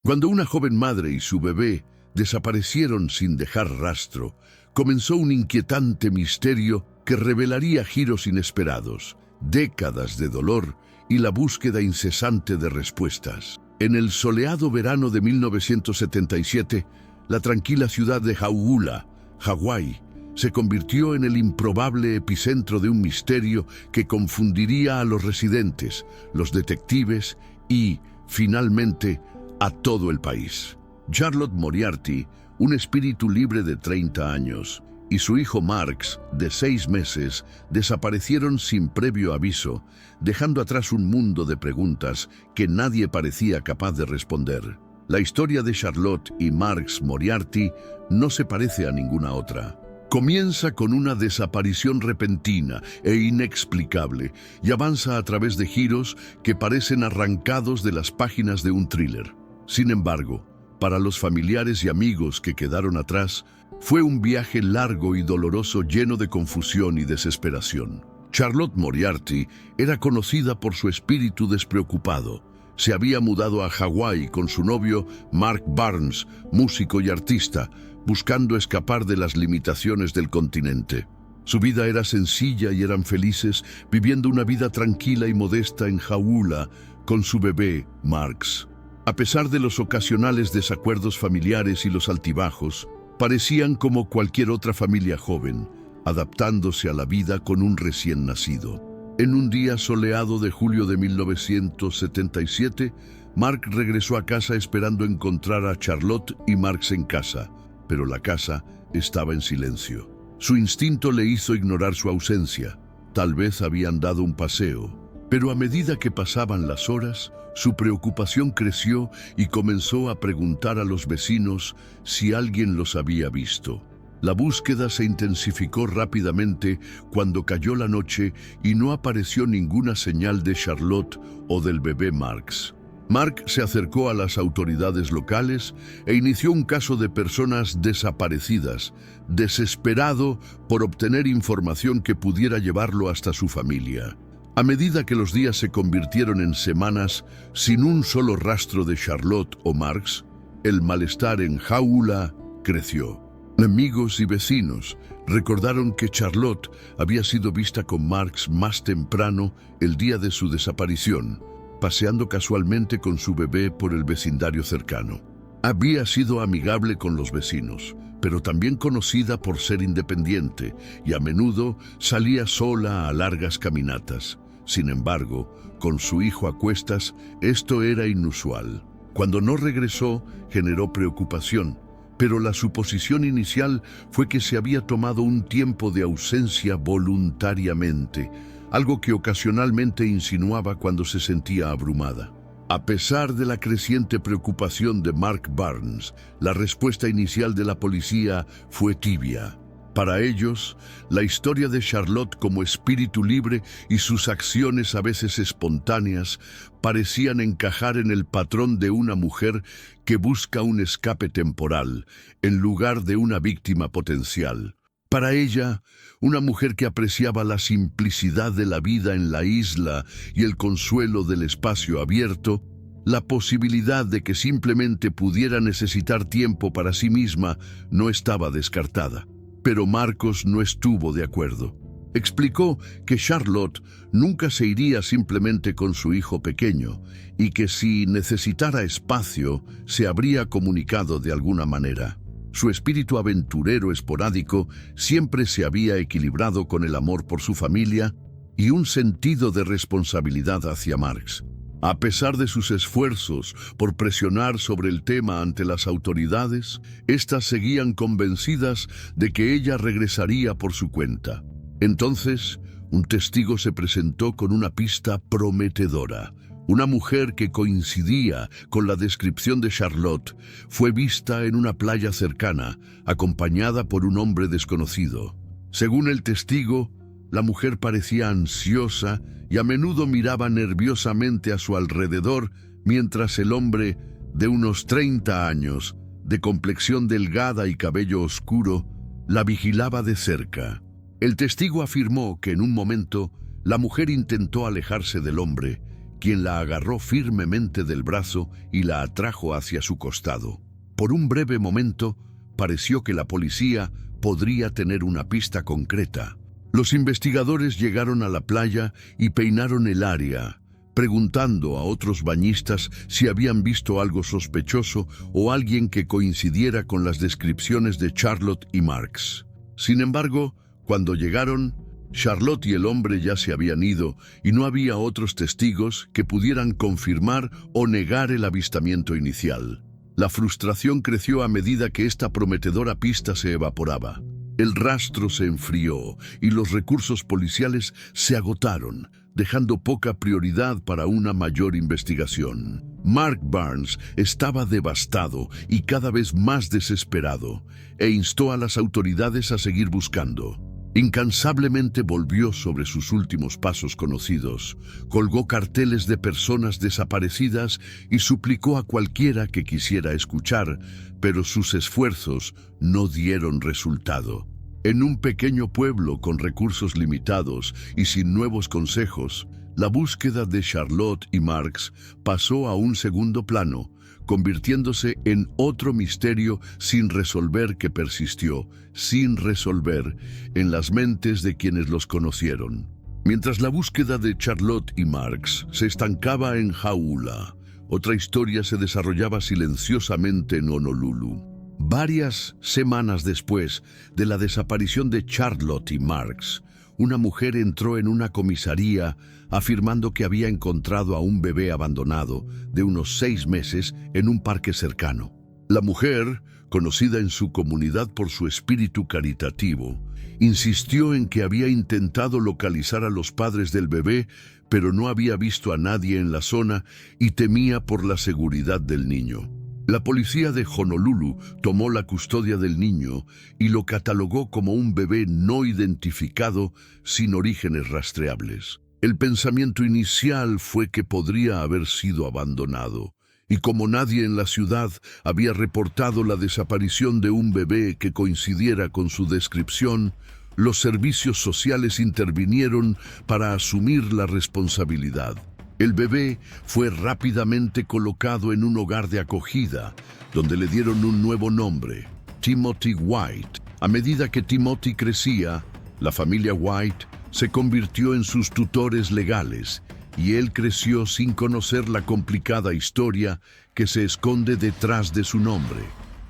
Cuando una joven madre y su bebé desaparecieron sin dejar rastro, comenzó un inquietante misterio que revelaría giros inesperados, décadas de dolor y la búsqueda incesante de respuestas. En el soleado verano de 1977, la tranquila ciudad de Hauula, Hawái, se convirtió en el improbable epicentro de un misterio que confundiría a los residentes, los detectives y, finalmente, a todo el país. Charlotte Moriarty, un espíritu libre de 30 años, y su hijo Marks, de 6 meses, desaparecieron sin previo aviso, dejando atrás un mundo de preguntas que nadie parecía capaz de responder. La historia de Charlotte y Marks Moriarty no se parece a ninguna otra. Comienza con una desaparición repentina e inexplicable y avanza a través de giros que parecen arrancados de las páginas de un thriller. Sin embargo, para los familiares y amigos que quedaron atrás, fue un viaje largo y doloroso lleno de confusión y desesperación. Charlotte Moriarty era conocida por su espíritu despreocupado. Se había mudado a Hawái con su novio Mark Barnes, músico y artista, buscando escapar de las limitaciones del continente. Su vida era sencilla y eran felices, viviendo una vida tranquila y modesta en Hauula con su bebé, Marks. A pesar de los ocasionales desacuerdos familiares y los altibajos, parecían como cualquier otra familia joven, adaptándose a la vida con un recién nacido. En un día soleado de julio de 1977, Mark regresó a casa esperando encontrar a Charlotte y Marks en casa, pero la casa estaba en silencio. Su instinto le hizo ignorar su ausencia. Tal vez habían dado un paseo, pero a medida que pasaban las horas, su preocupación creció y comenzó a preguntar a los vecinos si alguien los había visto. La búsqueda se intensificó rápidamente cuando cayó la noche y no apareció ninguna señal de Charlotte o del bebé Marks. Mark se acercó a las autoridades locales e inició un caso de personas desaparecidas, desesperado por obtener información que pudiera llevarlo hasta su familia. A medida que los días se convirtieron en semanas sin un solo rastro de Charlotte o Marks, el malestar en Hauula creció. Amigos y vecinos recordaron que Charlotte había sido vista con Marks más temprano el día de su desaparición, paseando casualmente con su bebé por el vecindario cercano. Había sido amigable con los vecinos, pero también conocida por ser independiente y a menudo salía sola a largas caminatas. Sin embargo, con su hijo a cuestas, esto era inusual. Cuando no regresó, generó preocupación, pero la suposición inicial fue que se había tomado un tiempo de ausencia voluntariamente, algo que ocasionalmente insinuaba cuando se sentía abrumada. A pesar de la creciente preocupación de Mark Barnes, la respuesta inicial de la policía fue tibia. Para ellos, la historia de Charlotte como espíritu libre y sus acciones a veces espontáneas parecían encajar en el patrón de una mujer que busca un escape temporal en lugar de una víctima potencial. Para ella, una mujer que apreciaba la simplicidad de la vida en la isla y el consuelo del espacio abierto, la posibilidad de que simplemente pudiera necesitar tiempo para sí misma no estaba descartada. Pero Marcos no estuvo de acuerdo. Explicó que Charlotte nunca se iría simplemente con su hijo pequeño y que si necesitara espacio, se habría comunicado de alguna manera. Su espíritu aventurero esporádico siempre se había equilibrado con el amor por su familia y un sentido de responsabilidad hacia Marks. A pesar de sus esfuerzos por presionar sobre el tema ante las autoridades, éstas seguían convencidas de que ella regresaría por su cuenta. Entonces, un testigo se presentó con una pista prometedora. Una mujer que coincidía con la descripción de Charlotte fue vista en una playa cercana, acompañada por un hombre desconocido. Según el testigo, la mujer parecía ansiosa y a menudo miraba nerviosamente a su alrededor mientras el hombre, de unos 30 años, de complexión delgada y cabello oscuro, la vigilaba de cerca. El testigo afirmó que en un momento la mujer intentó alejarse del hombre, quien la agarró firmemente del brazo y la atrajo hacia su costado. Por un breve momento, pareció que la policía podría tener una pista concreta. Los investigadores llegaron a la playa y peinaron el área, preguntando a otros bañistas si habían visto algo sospechoso o alguien que coincidiera con las descripciones de Charlotte y Marks. Sin embargo, cuando llegaron, Charlotte y el hombre ya se habían ido y no había otros testigos que pudieran confirmar o negar el avistamiento inicial. La frustración creció a medida que esta prometedora pista se evaporaba. El rastro se enfrió y los recursos policiales se agotaron, dejando poca prioridad para una mayor investigación. Mark Barnes estaba devastado y cada vez más desesperado, e instó a las autoridades a seguir buscando. Incansablemente volvió sobre sus últimos pasos conocidos, colgó carteles de personas desaparecidas y suplicó a cualquiera que quisiera escuchar, pero sus esfuerzos no dieron resultado. En un pequeño pueblo con recursos limitados y sin nuevos consejos, la búsqueda de Charlotte y Marks pasó a un segundo plano, convirtiéndose en otro misterio sin resolver que persistió, sin resolver, en las mentes de quienes los conocieron. Mientras la búsqueda de Charlotte y Marks se estancaba en Hauula, otra historia se desarrollaba silenciosamente en Honolulu. Varias semanas después de la desaparición de Charlotte y Marks, una mujer entró en una comisaría afirmando que había encontrado a un bebé abandonado de unos 6 meses en un parque cercano. La mujer, conocida en su comunidad por su espíritu caritativo, insistió en que había intentado localizar a los padres del bebé, pero no había visto a nadie en la zona y temía por la seguridad del niño. La policía de Honolulu tomó la custodia del niño y lo catalogó como un bebé no identificado sin orígenes rastreables. El pensamiento inicial fue que podría haber sido abandonado, y como nadie en la ciudad había reportado la desaparición de un bebé que coincidiera con su descripción, los servicios sociales intervinieron para asumir la responsabilidad. El bebé fue rápidamente colocado en un hogar de acogida, donde le dieron un nuevo nombre, Timothy White. A medida que Timothy crecía, la familia White se convirtió en sus tutores legales, y él creció sin conocer la complicada historia que se esconde detrás de su nombre.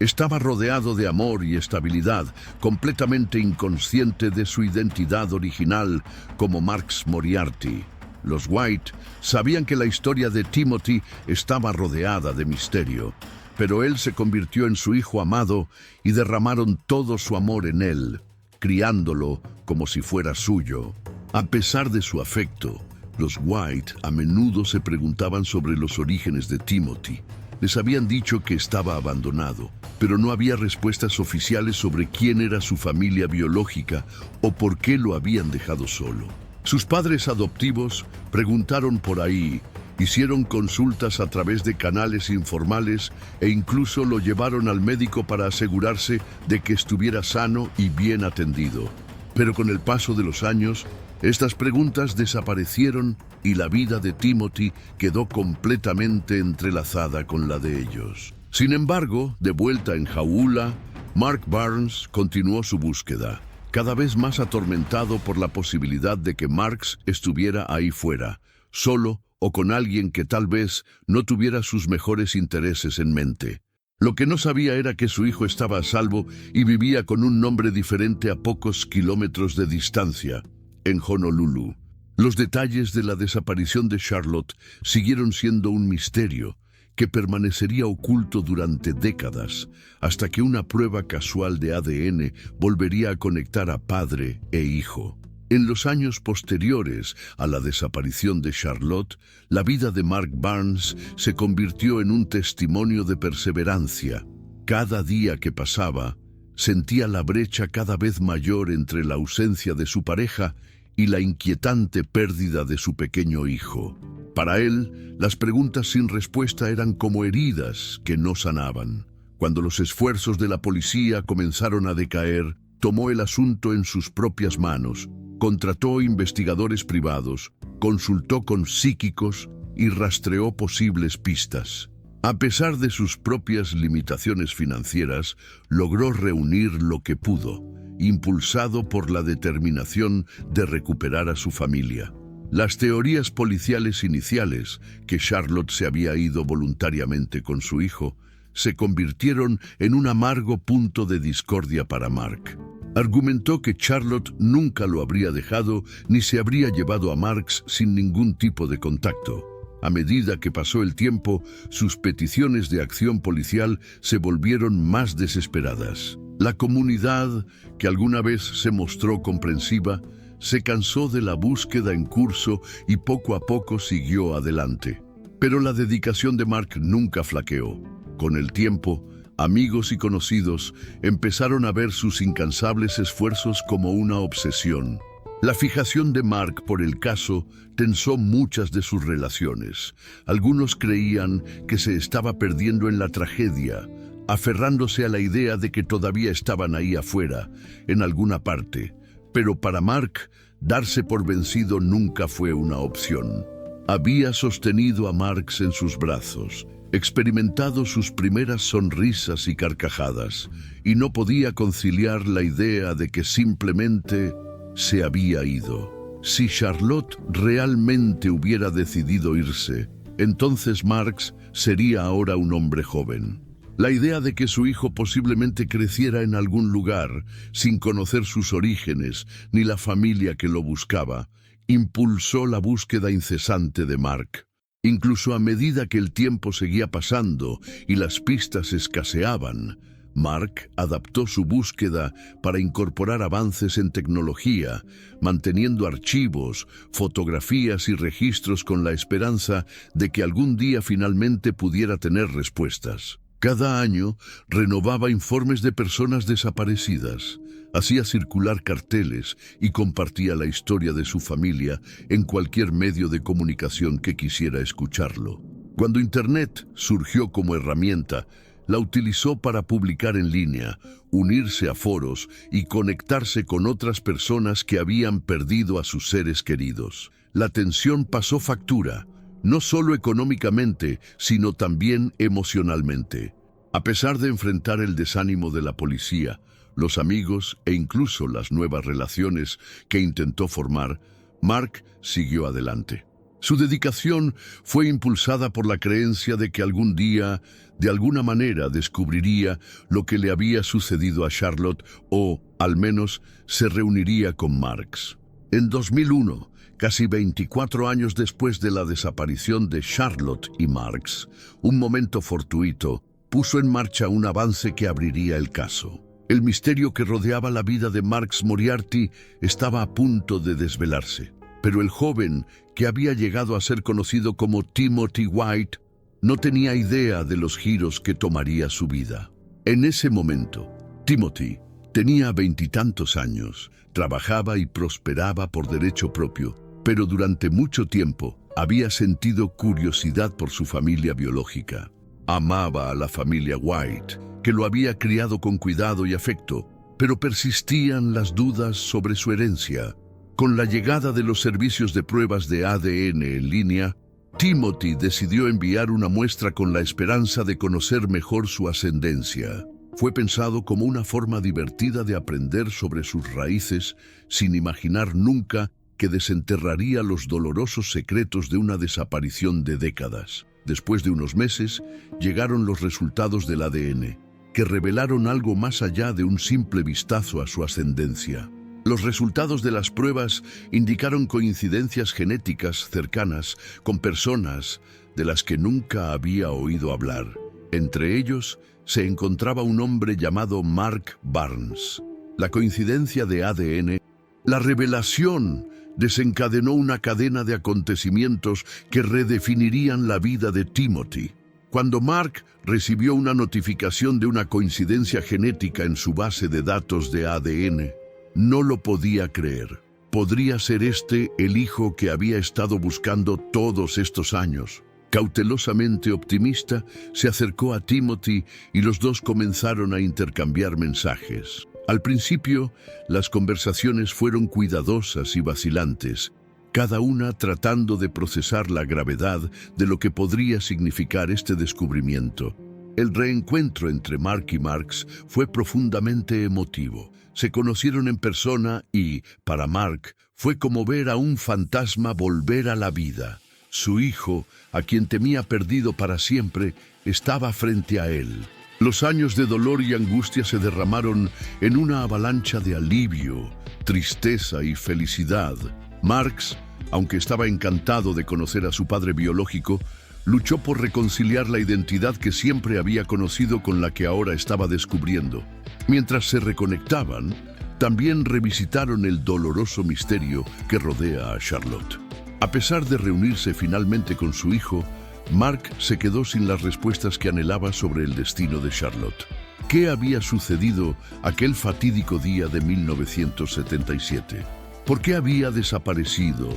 Estaba rodeado de amor y estabilidad, completamente inconsciente de su identidad original como Marks Moriarty. Los White sabían que la historia de Timothy estaba rodeada de misterio, pero él se convirtió en su hijo amado y derramaron todo su amor en él, criándolo como si fuera suyo. A pesar de su afecto, los White a menudo se preguntaban sobre los orígenes de Timothy. Les habían dicho que estaba abandonado, pero no había respuestas oficiales sobre quién era su familia biológica o por qué lo habían dejado solo. Sus padres adoptivos preguntaron por ahí, hicieron consultas a través de canales informales e incluso lo llevaron al médico para asegurarse de que estuviera sano y bien atendido. Pero con el paso de los años, estas preguntas desaparecieron y la vida de Timothy quedó completamente entrelazada con la de ellos. Sin embargo, de vuelta en Hauula, Mark Barnes continuó su búsqueda, cada vez más atormentado por la posibilidad de que Marks estuviera ahí fuera, solo o con alguien que tal vez no tuviera sus mejores intereses en mente. Lo que no sabía era que su hijo estaba a salvo y vivía con un nombre diferente a pocos kilómetros de distancia, en Honolulu. Los detalles de la desaparición de Charlotte siguieron siendo un misterio que permanecería oculto durante décadas, hasta que una prueba casual de ADN volvería a conectar a padre e hijo. En los años posteriores a la desaparición de Charlotte, la vida de Mark Barnes se convirtió en un testimonio de perseverancia. Cada día que pasaba, sentía la brecha cada vez mayor entre la ausencia de su pareja y la inquietante pérdida de su pequeño hijo. Para él, las preguntas sin respuesta eran como heridas que no sanaban. Cuando los esfuerzos de la policía comenzaron a decaer, tomó el asunto en sus propias manos, contrató investigadores privados, consultó con psíquicos y rastreó posibles pistas. A pesar de sus propias limitaciones financieras, logró reunir lo que pudo, impulsado por la determinación de recuperar a su familia. Las teorías policiales iniciales, que Charlotte se había ido voluntariamente con su hijo, se convirtieron en un amargo punto de discordia para Mark. Argumentó que Charlotte nunca lo habría dejado ni se habría llevado a Marks sin ningún tipo de contacto. A medida que pasó el tiempo, sus peticiones de acción policial se volvieron más desesperadas. La comunidad, que alguna vez se mostró comprensiva, se cansó de la búsqueda en curso y poco a poco siguió adelante. Pero la dedicación de Mark nunca flaqueó. Con el tiempo, amigos y conocidos empezaron a ver sus incansables esfuerzos como una obsesión. La fijación de Mark por el caso tensó muchas de sus relaciones. Algunos creían que se estaba perdiendo en la tragedia, aferrándose a la idea de que todavía estaban ahí afuera, en alguna parte. Pero para Mark, darse por vencido nunca fue una opción. Había sostenido a Marks en sus brazos, experimentado sus primeras sonrisas y carcajadas, y no podía conciliar la idea de que simplemente se había ido. Si Charlotte realmente hubiera decidido irse, entonces Marks sería ahora un hombre joven. La idea de que su hijo posiblemente creciera en algún lugar, sin conocer sus orígenes ni la familia que lo buscaba, impulsó la búsqueda incesante de Mark. Incluso a medida que el tiempo seguía pasando y las pistas escaseaban, Mark adaptó su búsqueda para incorporar avances en tecnología, manteniendo archivos, fotografías y registros con la esperanza de que algún día finalmente pudiera tener respuestas. Cada año renovaba informes de personas desaparecidas, hacía circular carteles y compartía la historia de su familia en cualquier medio de comunicación que quisiera escucharlo. Cuando Internet surgió como herramienta, la utilizó para publicar en línea, unirse a foros y conectarse con otras personas que habían perdido a sus seres queridos. La tensión pasó factura, no solo económicamente, sino también emocionalmente. A pesar de enfrentar el desánimo de la policía, los amigos e incluso las nuevas relaciones que intentó formar, Mark siguió adelante. Su dedicación fue impulsada por la creencia de que algún día, de alguna manera, descubriría lo que le había sucedido a Charlotte o, al menos, se reuniría con Marks. En 2001, casi 24 años después de la desaparición de Charlotte y Marks, un momento fortuito puso en marcha un avance que abriría el caso. El misterio que rodeaba la vida de Marks Moriarty estaba a punto de desvelarse, pero el joven, que había llegado a ser conocido como Timothy White, no tenía idea de los giros que tomaría su vida. En ese momento, Timothy tenía 20 y tantos años, trabajaba y prosperaba por derecho propio, pero durante mucho tiempo había sentido curiosidad por su familia biológica. Amaba a la familia White, que lo había criado con cuidado y afecto, pero persistían las dudas sobre su herencia. Con la llegada de los servicios de pruebas de ADN en línea, Timothy decidió enviar una muestra con la esperanza de conocer mejor su ascendencia. Fue pensado como una forma divertida de aprender sobre sus raíces, sin imaginar nunca que desenterraría los dolorosos secretos de una desaparición de décadas. Después de unos meses, llegaron los resultados del ADN, que revelaron algo más allá de un simple vistazo a su ascendencia. Los resultados de las pruebas indicaron coincidencias genéticas cercanas con personas de las que nunca había oído hablar. Entre ellos se encontraba un hombre llamado Mark Barnes. La coincidencia de ADN, la revelación, desencadenó una cadena de acontecimientos que redefinirían la vida de Timothy. Cuando Mark recibió una notificación de una coincidencia genética en su base de datos de ADN, no lo podía creer. ¿Podría ser este el hijo que había estado buscando todos estos años? Cautelosamente optimista, se acercó a Timothy y los dos comenzaron a intercambiar mensajes. Al principio, las conversaciones fueron cuidadosas y vacilantes, cada una tratando de procesar la gravedad de lo que podría significar este descubrimiento. El reencuentro entre Mark y Marks fue profundamente emotivo. Se conocieron en persona y, para Mark, fue como ver a un fantasma volver a la vida. Su hijo, a quien temía perdido para siempre, estaba frente a él. Los años de dolor y angustia se derramaron en una avalancha de alivio, tristeza y felicidad. Marks, aunque estaba encantado de conocer a su padre biológico, luchó por reconciliar la identidad que siempre había conocido con la que ahora estaba descubriendo. Mientras se reconectaban, también revisitaron el doloroso misterio que rodea a Charlotte. A pesar de reunirse finalmente con su hijo, Mark se quedó sin las respuestas que anhelaba sobre el destino de Charlotte. ¿Qué había sucedido aquel fatídico día de 1977? ¿Por qué había desaparecido?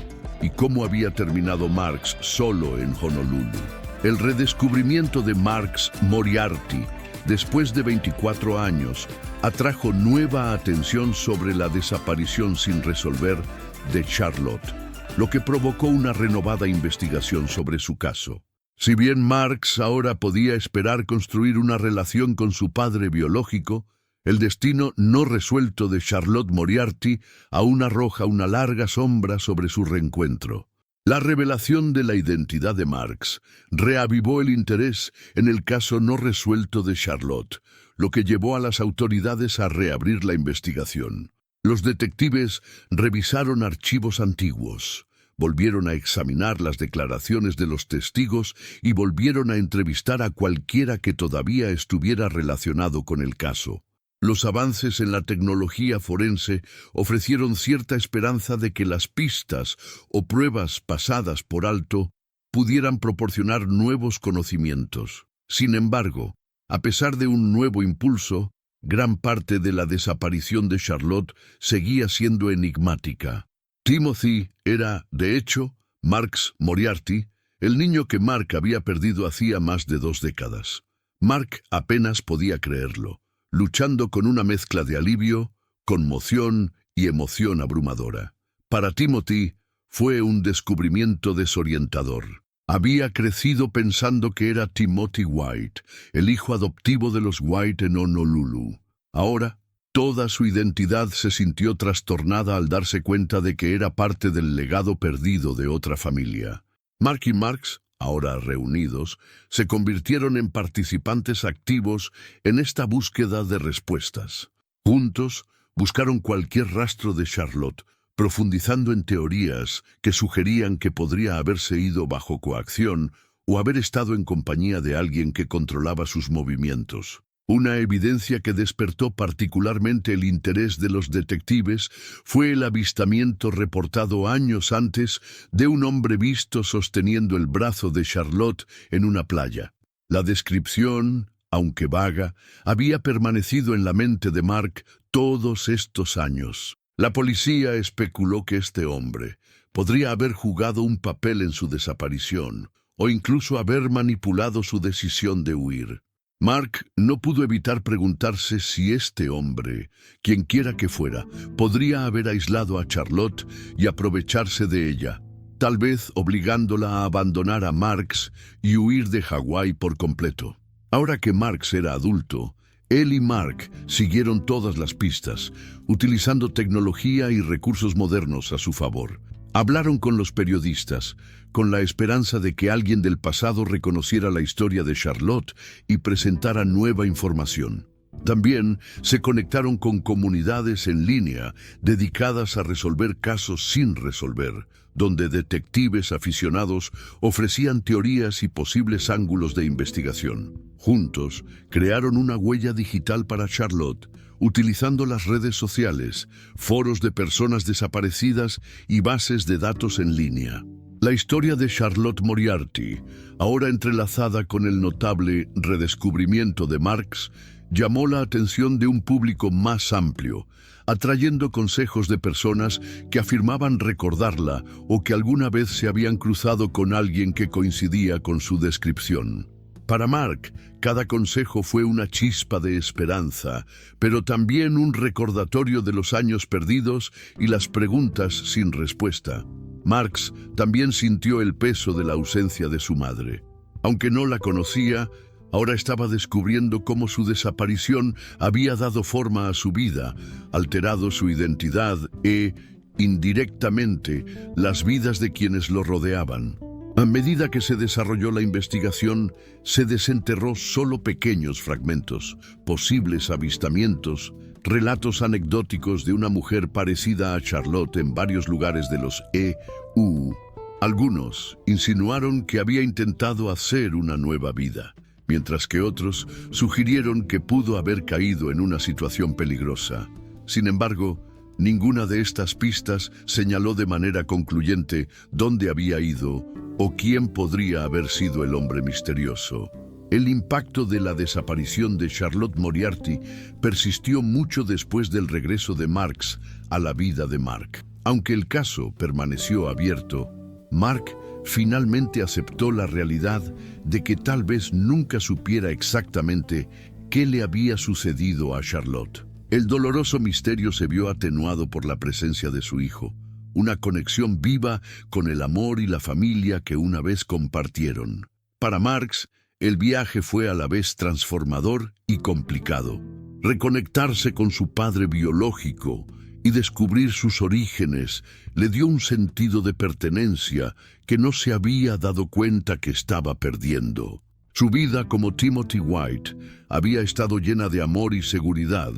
¿Y cómo había terminado Marks solo en Honolulu? El redescubrimiento de Marks Moriarty, después de 24 años, atrajo nueva atención sobre la desaparición sin resolver de Charlotte, lo que provocó una renovada investigación sobre su caso. Si bien Marks ahora podía esperar construir una relación con su padre biológico, el destino no resuelto de Charlotte Moriarty aún arroja una larga sombra sobre su reencuentro. La revelación de la identidad de Marks reavivó el interés en el caso no resuelto de Charlotte, lo que llevó a las autoridades a reabrir la investigación. Los detectives revisaron archivos antiguos, volvieron a examinar las declaraciones de los testigos y volvieron a entrevistar a cualquiera que todavía estuviera relacionado con el caso. Los avances en la tecnología forense ofrecieron cierta esperanza de que las pistas o pruebas pasadas por alto pudieran proporcionar nuevos conocimientos. Sin embargo, a pesar de un nuevo impulso, gran parte de la desaparición de Charlotte seguía siendo enigmática. Timothy era, de hecho, Marks Moriarty, el niño que Mark había perdido hacía más de 2 décadas. Mark apenas podía creerlo, luchando con una mezcla de alivio, conmoción y emoción abrumadora. Para Timothy fue un descubrimiento desorientador. Había crecido pensando que era Timothy White, el hijo adoptivo de los White en Honolulu. Ahora, toda su identidad se sintió trastornada al darse cuenta de que era parte del legado perdido de otra familia. Mark y Marks, ahora reunidos, se convirtieron en participantes activos en esta búsqueda de respuestas. Juntos, buscaron cualquier rastro de Charlotte, profundizando en teorías que sugerían que podría haberse ido bajo coacción o haber estado en compañía de alguien que controlaba sus movimientos. Una evidencia que despertó particularmente el interés de los detectives fue el avistamiento reportado años antes de un hombre visto sosteniendo el brazo de Charlotte en una playa. La descripción, aunque vaga, había permanecido en la mente de Mark todos estos años. La policía especuló que este hombre podría haber jugado un papel en su desaparición o incluso haber manipulado su decisión de huir. Mark no pudo evitar preguntarse si este hombre, quienquiera que fuera, podría haber aislado a Charlotte y aprovecharse de ella, tal vez obligándola a abandonar a Marks y huir de Hawái por completo. Ahora que Marks era adulto, él y Mark siguieron todas las pistas, utilizando tecnología y recursos modernos a su favor. Hablaron con los periodistas, con la esperanza de que alguien del pasado reconociera la historia de Charlotte y presentara nueva información. También se conectaron con comunidades en línea dedicadas a resolver casos sin resolver, donde detectives aficionados ofrecían teorías y posibles ángulos de investigación. Juntos, crearon una huella digital para Charlotte, utilizando las redes sociales, foros de personas desaparecidas y bases de datos en línea. La historia de Charlotte Moriarty, ahora entrelazada con el notable redescubrimiento de Marks, llamó la atención de un público más amplio, atrayendo consejos de personas que afirmaban recordarla o que alguna vez se habían cruzado con alguien que coincidía con su descripción. Para Mark, cada consejo fue una chispa de esperanza, pero también un recordatorio de los años perdidos y las preguntas sin respuesta. Marx también sintió el peso de la ausencia de su madre. Aunque no la conocía, ahora estaba descubriendo cómo su desaparición había dado forma a su vida, alterado su identidad e, indirectamente, las vidas de quienes lo rodeaban. A medida que se desarrolló la investigación, se desenterró solo pequeños fragmentos, posibles avistamientos, relatos anecdóticos de una mujer parecida a Charlotte en varios lugares de los EU. Algunos insinuaron que había intentado hacer una nueva vida, mientras que otros sugirieron que pudo haber caído en una situación peligrosa. Sin embargo, ninguna de estas pistas señaló de manera concluyente dónde había ido o quién podría haber sido el hombre misterioso. El impacto de la desaparición de Charlotte Moriarty persistió mucho después del regreso de Marx a la vida de Mark. Aunque el caso permaneció abierto, Mark finalmente aceptó la realidad de que tal vez nunca supiera exactamente qué le había sucedido a Charlotte. El doloroso misterio se vio atenuado por la presencia de su hijo, una conexión viva con el amor y la familia que una vez compartieron. Para Marx, el viaje fue a la vez transformador y complicado. Reconectarse con su padre biológico y descubrir sus orígenes le dio un sentido de pertenencia que no se había dado cuenta que estaba perdiendo. Su vida como Timothy White había estado llena de amor y seguridad,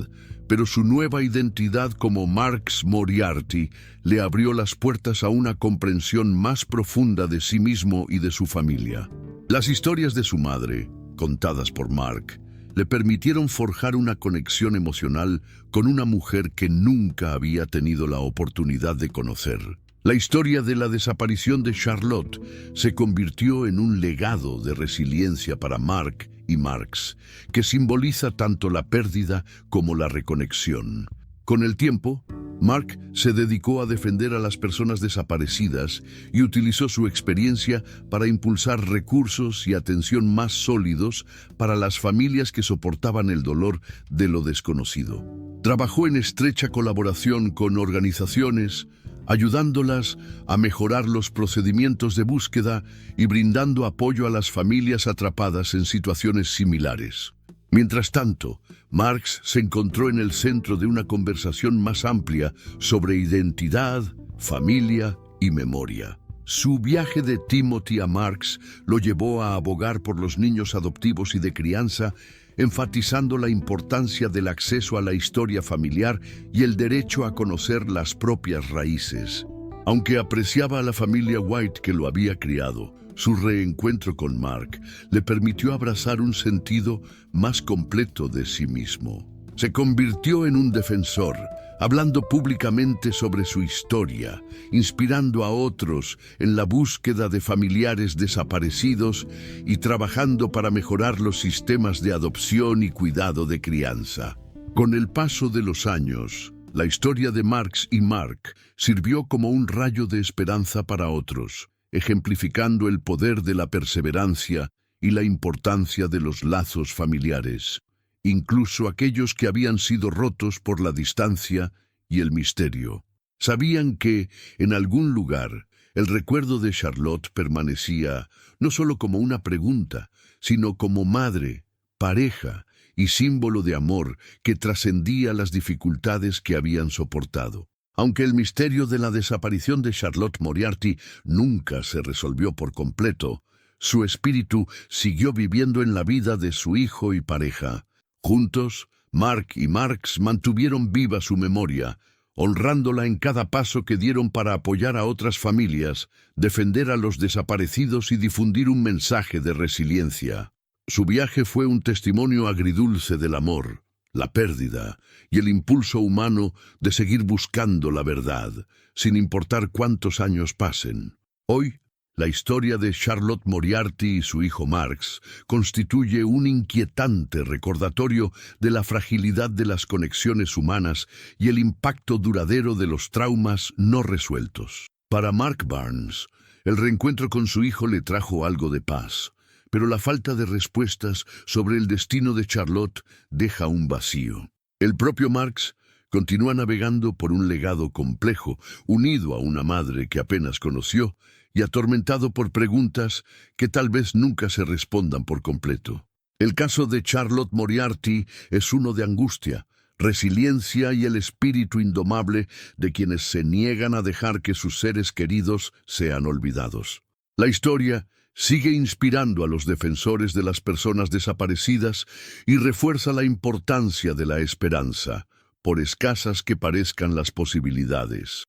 pero su nueva identidad como Marx Moriarty le abrió las puertas a una comprensión más profunda de sí mismo y de su familia. Las historias de su madre, contadas por Mark, le permitieron forjar una conexión emocional con una mujer que nunca había tenido la oportunidad de conocer. La historia de la desaparición de Charlotte se convirtió en un legado de resiliencia para Mark y Marx, que simboliza tanto la pérdida como la reconexión. Con el tiempo, Mark se dedicó a defender a las personas desaparecidas y utilizó su experiencia para impulsar recursos y atención más sólidos para las familias que soportaban el dolor de lo desconocido. Trabajó en estrecha colaboración con organizaciones, ayudándolas a mejorar los procedimientos de búsqueda y brindando apoyo a las familias atrapadas en situaciones similares. Mientras tanto, Marx se encontró en el centro de una conversación más amplia sobre identidad, familia y memoria. Su viaje de Timothy a Marx lo llevó a abogar por los niños adoptivos y de crianza, enfatizando la importancia del acceso a la historia familiar y el derecho a conocer las propias raíces. Aunque apreciaba a la familia White que lo había criado, su reencuentro con Mark le permitió abrazar un sentido más completo de sí mismo. Se convirtió en un defensor, hablando públicamente sobre su historia, inspirando a otros en la búsqueda de familiares desaparecidos y trabajando para mejorar los sistemas de adopción y cuidado de crianza. Con el paso de los años, la historia de Marx y Mark sirvió como un rayo de esperanza para otros, ejemplificando el poder de la perseverancia y la importancia de los lazos familiares, incluso aquellos que habían sido rotos por la distancia y el misterio. Sabían que, en algún lugar, el recuerdo de Charlotte permanecía no solo como una pregunta, sino como madre, pareja y símbolo de amor que trascendía las dificultades que habían soportado. Aunque el misterio de la desaparición de Charlotte Moriarty nunca se resolvió por completo, su espíritu siguió viviendo en la vida de su hijo y pareja. Juntos, Mark y Marx mantuvieron viva su memoria, honrándola en cada paso que dieron para apoyar a otras familias, defender a los desaparecidos y difundir un mensaje de resiliencia. Su viaje fue un testimonio agridulce del amor, la pérdida y el impulso humano de seguir buscando la verdad, sin importar cuántos años pasen. Hoy, la historia de Charlotte Moriarty y su hijo Marx constituye un inquietante recordatorio de la fragilidad de las conexiones humanas y el impacto duradero de los traumas no resueltos. Para Mark Barnes, el reencuentro con su hijo le trajo algo de paz, pero la falta de respuestas sobre el destino de Charlotte deja un vacío. El propio Marx continúa navegando por un legado complejo, unido a una madre que apenas conoció y atormentado por preguntas que tal vez nunca se respondan por completo. El caso de Charlotte Moriarty es uno de angustia, resiliencia y el espíritu indomable de quienes se niegan a dejar que sus seres queridos sean olvidados. La historia sigue inspirando a los defensores de las personas desaparecidas y refuerza la importancia de la esperanza, por escasas que parezcan las posibilidades.